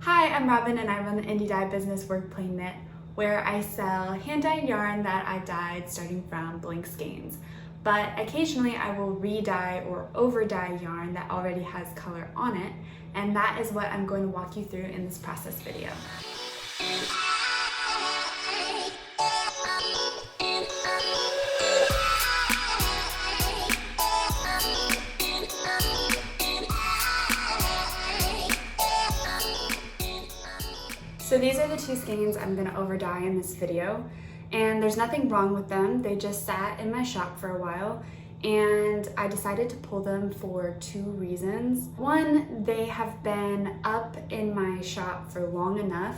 Hi, I'm Robyn and I run the indie dye business Workplay Knit, where I sell hand-dyed yarn that I've dyed starting from blank skeins. But occasionally I will re-dye or over-dye yarn that already has color on it, and that is what I'm going to walk you through in this process video. So these are the two skeins I'm going to over-dye in this video, and there's nothing wrong with them. They just sat in my shop for a while, and I decided to pull them for two reasons. One, they have been up in my shop for long enough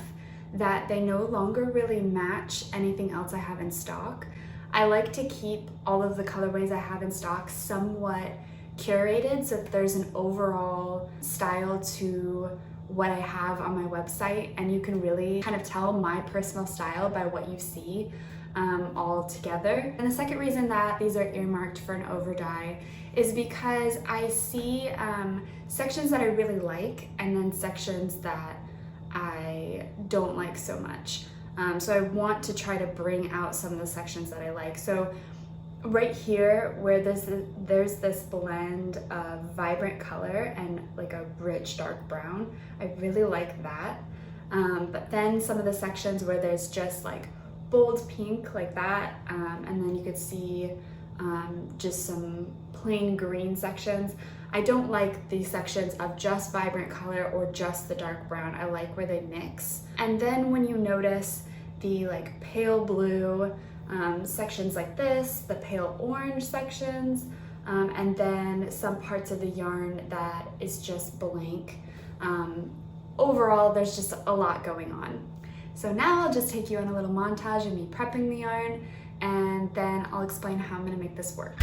that they no longer really match anything else I have in stock. I like to keep all of the colorways I have in stock somewhat curated so that there's an overall style to what I have on my website, and you can really kind of tell my personal style by what you see all together. And the second reason that these are earmarked for an over-dye is because I see sections that I really like and then sections that I don't like so much. So I want to try to bring out some of the sections that I like. So right here, where there's this blend of vibrant color and like a rich dark brown, I really like that. But then some of the sections where there's just like bold pink like that, and then you could see just some plain green sections. I don't like these sections of just vibrant color or just the dark brown. I like where they mix. And then when you notice the like pale blue sections like this, the pale orange sections, and then some parts of the yarn that is just blank. Overall, there's just a lot going on. So now I'll just take you on a little montage of me prepping the yarn, and then I'll explain how I'm going to make this work.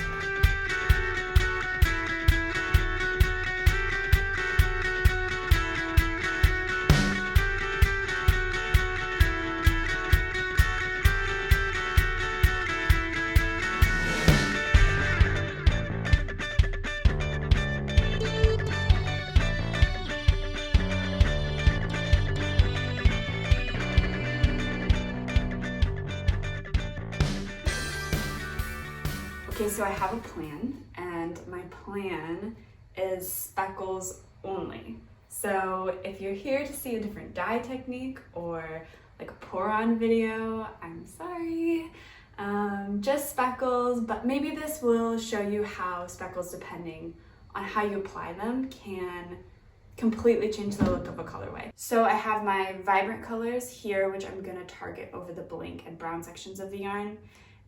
Okay, so I have a plan, and my plan is speckles only. So if you're here to see a different dye technique or like a pour-on video, I'm sorry. Just speckles, but maybe this will show you how speckles, depending on how you apply them, can completely change the look of a colorway. So I have my vibrant colors here, which I'm gonna target over the blank and brown sections of the yarn.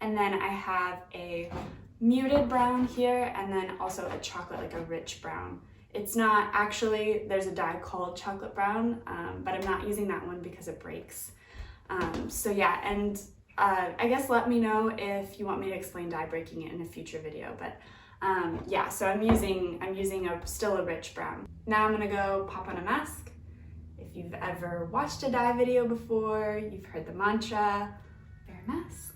And then I have a muted brown here, and then also a chocolate, like a rich brown. It's not actually, there's a dye called chocolate brown, but I'm not using that one because it breaks. So yeah, and I guess let me know if you want me to explain dye breaking in a future video, but yeah, so I'm using still a rich brown. Now I'm gonna go pop on a mask. If you've ever watched a dye video before, you've heard the mantra, wear a mask.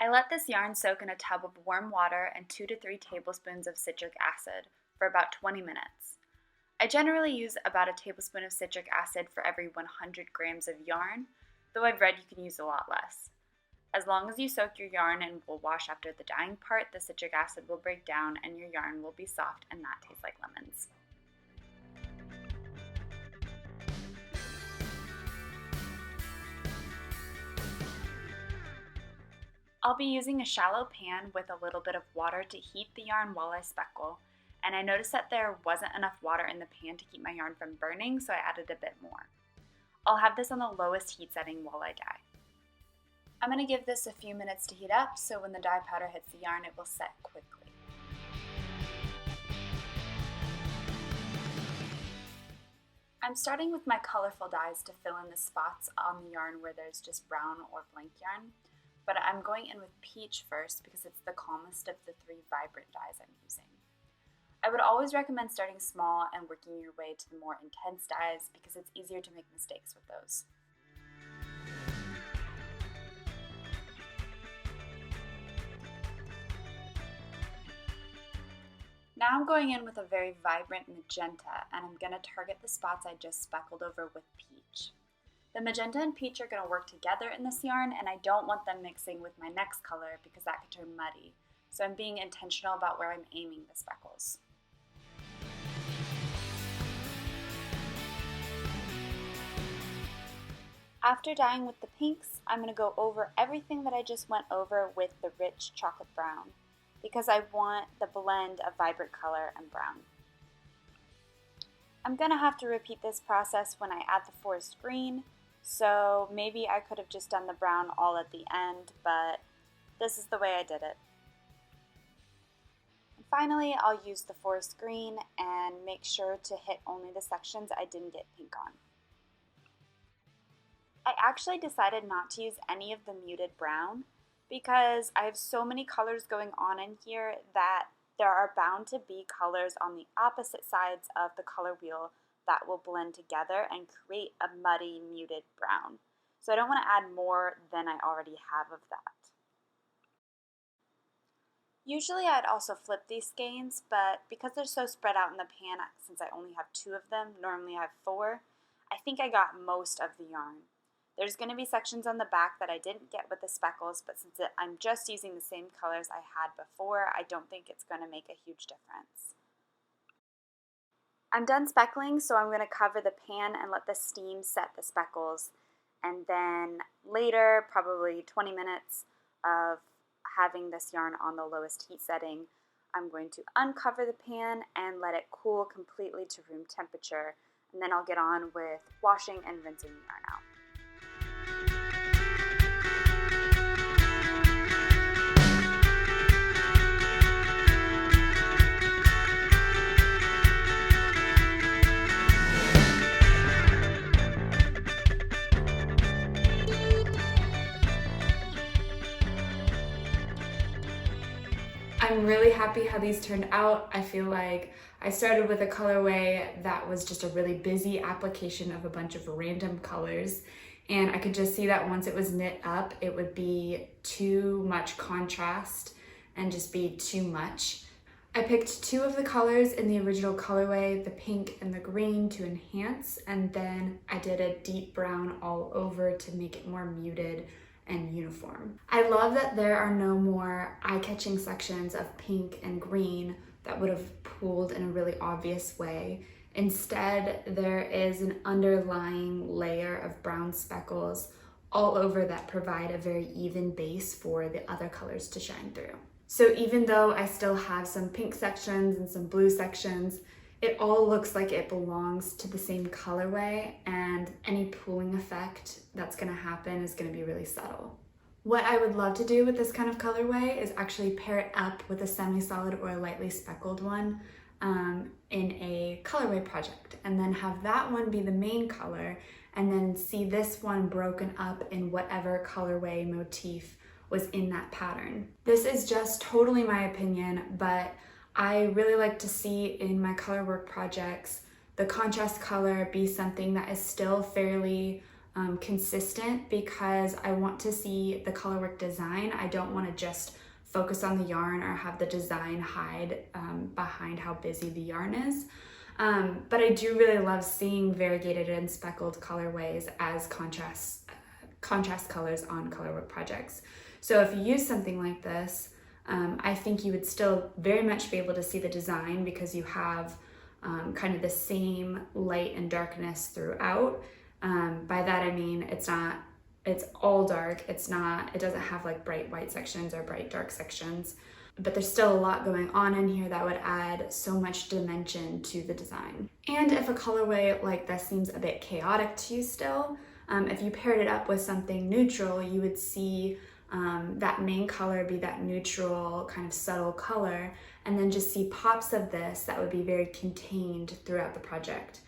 I let this yarn soak in a tub of warm water and 2 to 3 tablespoons of citric acid for about 20 minutes. I generally use about a tablespoon of citric acid for every 100 grams of yarn, though I've read you can use a lot less. As long as you soak your yarn and will wash after the dyeing part, the citric acid will break down and your yarn will be soft and not taste like lemons. I'll be using a shallow pan with a little bit of water to heat the yarn while I speckle, and I noticed that there wasn't enough water in the pan to keep my yarn from burning, so I added a bit more. I'll have this on the lowest heat setting while I dye. I'm going to give this a few minutes to heat up, so when the dye powder hits the yarn, it will set quickly. I'm starting with my colorful dyes to fill in the spots on the yarn where there's just brown or blank yarn. But I'm going in with peach first because it's the calmest of the 3 vibrant dyes I'm using. I would always recommend starting small and working your way to the more intense dyes because it's easier to make mistakes with those. Now I'm going in with a very vibrant magenta, and I'm going to target the spots I just speckled over with peach. The magenta and peach are going to work together in this yarn, and I don't want them mixing with my next color because that could turn muddy. So I'm being intentional about where I'm aiming the speckles. After dyeing with the pinks, I'm going to go over everything that I just went over with the rich chocolate brown, because I want the blend of vibrant color and brown. I'm going to have to repeat this process when I add the forest green, so maybe I could have just done the brown all at the end, but this is the way I did it. And finally, I'll use the forest green and make sure to hit only the sections I didn't get pink on. I actually decided not to use any of the muted brown because I have so many colors going on in here that there are bound to be colors on the opposite sides of the color wheel that will blend together and create a muddy muted brown. So I don't want to add more than I already have of that. Usually I'd also flip these skeins, but because they're so spread out in the pan, since I only have 2 of them, normally I have 4, I think I got most of the yarn. There's going to be sections on the back that I didn't get with the speckles, but since I'm just using the same colors I had before, I don't think it's going to make a huge difference. I'm done speckling, so I'm going to cover the pan and let the steam set the speckles. And then later, probably 20 minutes of having this yarn on the lowest heat setting, I'm going to uncover the pan and let it cool completely to room temperature. And then I'll get on with washing and rinsing the yarn out. I'm really happy how these turned out. I feel like I started with a colorway that was just a really busy application of a bunch of random colors, and I could just see that once it was knit up, it would be too much contrast and just be too much. I picked 2 of the colors in the original colorway, the pink and the green, to enhance, and then I did a deep brown all over to make it more muted and uniform. I love that there are no more eye-catching sections of pink and green that would have pooled in a really obvious way. Instead, there is an underlying layer of brown speckles all over that provide a very even base for the other colors to shine through. So even though I still have some pink sections and some blue sections, it all looks like it belongs to the same colorway, and any pooling effect that's gonna happen is gonna be really subtle. What I would love to do with this kind of colorway is actually pair it up with a semi-solid or a lightly speckled one in a colorway project, and then have that one be the main color, and then see this one broken up in whatever colorway motif was in that pattern. This is just totally my opinion, but I really like to see in my color work projects the contrast color be something that is still fairly consistent, because I want to see the color work design. I don't want to just focus on the yarn or have the design hide behind how busy the yarn is. But I do really love seeing variegated and speckled colorways as contrast colors on color work projects. So if you use something like this, I think you would still very much be able to see the design, because you have kind of the same light and darkness throughout. By that I mean it's all dark. It doesn't have like bright white sections or bright dark sections, but there's still a lot going on in here that would add so much dimension to the design. And if a colorway like this seems a bit chaotic to you still, if you paired it up with something neutral, you would see that main color be that neutral kind of subtle color, and then just see pops of this that would be very contained throughout the project.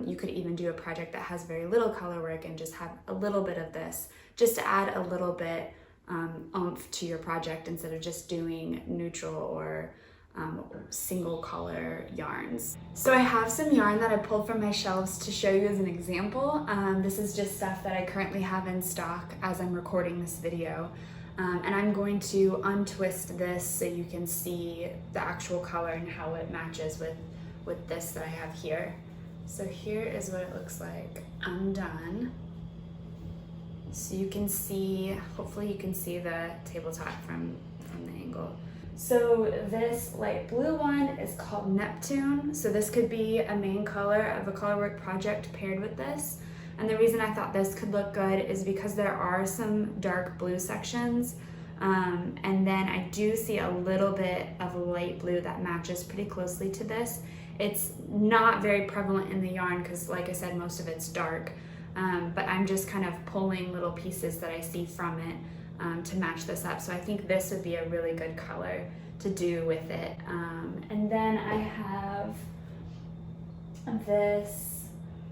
You could even do a project that has very little color work and just have a little bit of this, just to add a little bit oomph to your project instead of just doing neutral or single color yarns. So I have some yarn that I pulled from my shelves to show you as an example. This is just stuff that I currently have in stock as I'm recording this video. And I'm going to untwist this so you can see the actual color and how it matches with this that I have here. So here is what it looks like undone. So you can see, hopefully you can see the tabletop from the angle. So this light blue one is called Neptune. So this could be a main color of a colorwork project paired with this. And the reason I thought this could look good is because there are some dark blue sections. And then I do see a little bit of light blue that matches pretty closely to this. It's not very prevalent in the yarn because, like I said, most of it's dark. But I'm just kind of pulling little pieces that I see from it to match this up. So I think this would be a really good color to do with it. And then I have this.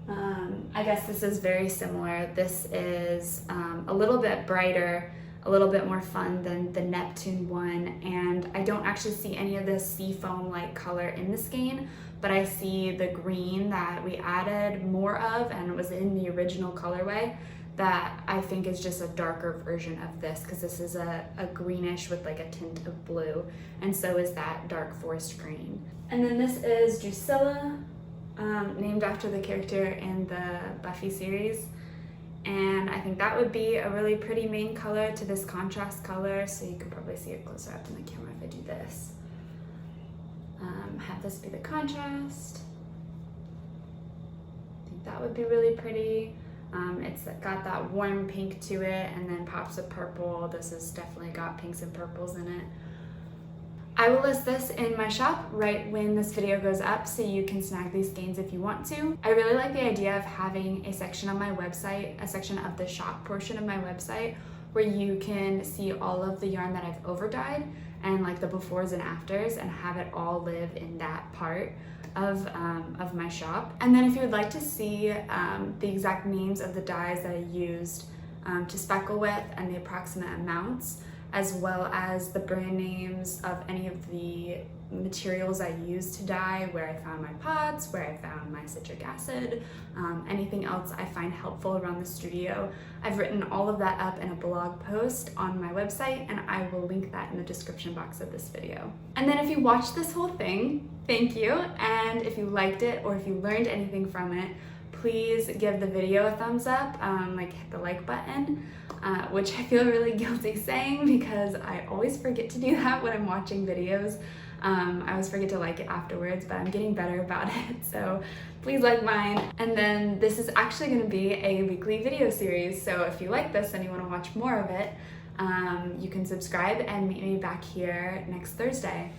I guess this is very similar. This is a little bit brighter, a little bit more fun than the Neptune one, and I don't actually see any of this seafoam like color in the skein, but I see the green that we added more of and was in the original colorway that I think is just a darker version of this, because this is a greenish with like a tint of blue, and so is that dark forest green. And then this is Drusilla, named after the character in the Buffy series, and I think that would be a really pretty main color to this contrast color, so you can probably see it closer up in the camera if I do this. Have this be the contrast. I think that would be really pretty. It's got that warm pink to it and then pops of purple. This has definitely got pinks and purples in it. I will list this in my shop right when this video goes up, so you can snag these skeins if you want to. I really like the idea of having a section on my website, a section of the shop portion of my website, where you can see all of the yarn that I've overdyed and like the befores and afters, and have it all live in that part of my shop. And then if you would like to see the exact names of the dyes that I used to speckle with and the approximate amounts, as well as the brand names of any of the materials I used to dye, where I found my pots, where I found my citric acid, anything else I find helpful around the studio. I've written all of that up in a blog post on my website, and I will link that in the description box of this video. And then if you watched this whole thing, thank you. And if you liked it or if you learned anything from it, please give the video a thumbs up, like hit the like button, which I feel really guilty saying because I always forget to do that when I'm watching videos. I always forget to like it afterwards, but I'm getting better about it, so please like mine. And then this is actually going to be a weekly video series, so if you like this and you want to watch more of it, you can subscribe and meet me back here next Thursday.